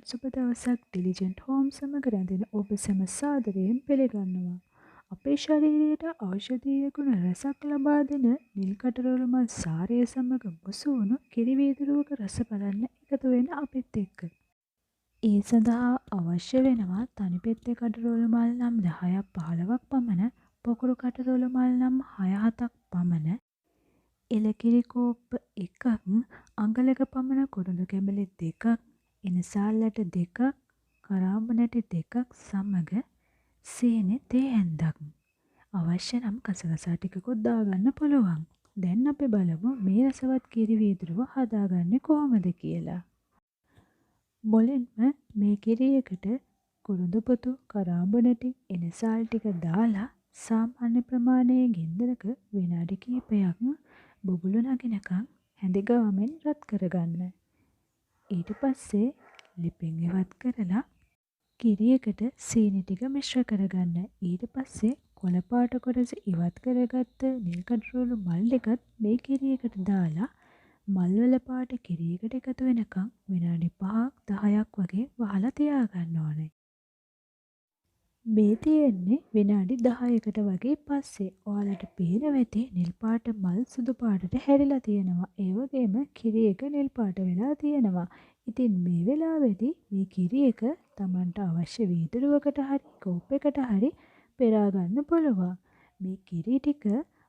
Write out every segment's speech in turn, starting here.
සුබ දවසක් ඩිලිජන්ට් හෝම් සමග රැඳෙන ඔබ සැම සාදරයෙන් පිළිගන්නවා. අපේ ශරීරයට ඖෂධීය ගුණ රැසක් ලබා දෙන නිල් කටරොළු මල් සාරය සමග මුසු වුණු කිරි වීදුරුවක රස බලන්න එකතු වෙන අපිත් එක්ක. ඒ සඳහා අවශ්‍ය වෙනවා තනි පෙත්තේ කටරොළු මල් නම් 10ක් 15ක් පමණ, පොකුරු කටරොළු මල් නම් 6-7ක් පමණ, එලකිරි කෝප්ප 1ක්, අඟලක පමණ කුරුඳු කැබලි 2ක්, ඉනසාල් ඇට 2ක්, කරාඹු නැටි 2ක් සමග සීනි තේ හැන්දක්. අවශ්‍ය නම් කසකසා ටිකකුත් දාගන්න පුළුවන්. දැන් අපි බලමු මේ රසවත් කිරි වීදුරුව හදාගන්නේ කොහොමද කියලා. මුලින්ම මේ කිරියකට කුරුඳු පොතු, කරාඹු නැටි, එනසාල් ටික දාලා සාමාන්‍ය ප්‍රමාණයේ ගින්දරක විනාඩි කිහිපයක් බුබුලු නගිනකන් හැඳි ගාමින් රත් කරගන්න. ඊට පස්සේ ලිපෙන් ඉවත් කරලා කිරියකට සීනි ටික මිශ්‍ර කරගන්න. ඊට පස්සේ කොළ පාට කොටස ඉවත් කරගත්ත නිල් කටරොළු මල් ටිකත් මේ කිරියකට දාලා මල්වල පාට කිරියකට එකතු වෙනකන් විනාඩි 5ක් 10ක් වගේ වහලා තියාගන්න ඕනේ. මේ තියෙන්නේ විනාඩි 10කට වගේ පස්සේ. ඔයාලට පේනවා ඇති නිල් පාට මල් සුදු පාටට හැරිලා තියෙනවා. ඒ වගේම කිරි එක නිල් පාට වෙලා තියෙනවා. ඉතින් මේ වෙලාවේදී මේ කිරි එක Tamanට අවශ්‍ය වීදුරුවකට හරි කෝප් එකට හරි පෙරා ගන්න පුළුවන්. මේ කිරි ටික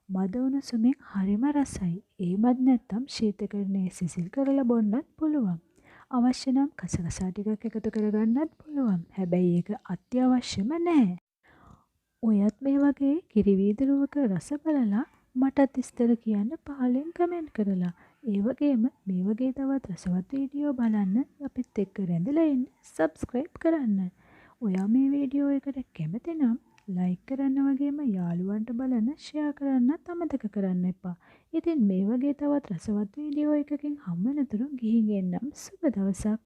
මද උණුසුමින් හරිම රසයි. ඒවත් නැත්තම් ශීතකරණයේ සිසිල් කරලා බොන්නත් පුළුවන්. අවශ්‍ය නම් කසකසා ටිකක් එකතු කරගන්නත් පුළුවන්. හැබැයි ඒක අත්‍යවශ්‍යම නැහැ. ඔයත් මේ වගේ කිරි වීදුරුවක රස බලලා මටත් විස්තර කියන්න පහලින් කමෙන්ට් කරලා. ඒ වගේම මේ වගේ තවත් රසවත් වීඩියෝ බලන්න අපිත් එක්ක රැඳිලා ඉන්න සබ්ස්ක්‍රයිබ් කරන්න. ඔයා මේ වීඩියෝ එකට කැමති නම් ලයික් කරන්න වගේම යාළුවන්ට බලන්න ෂෙයා කරන්නත් අමතක කරන්න එපා. ඉතින් මේ වගේ තවත් රසවත් වීඩියෝ එකකින් හම්බ වෙනතුරු ගිහින් එන්නම්. සුබ දවසක්.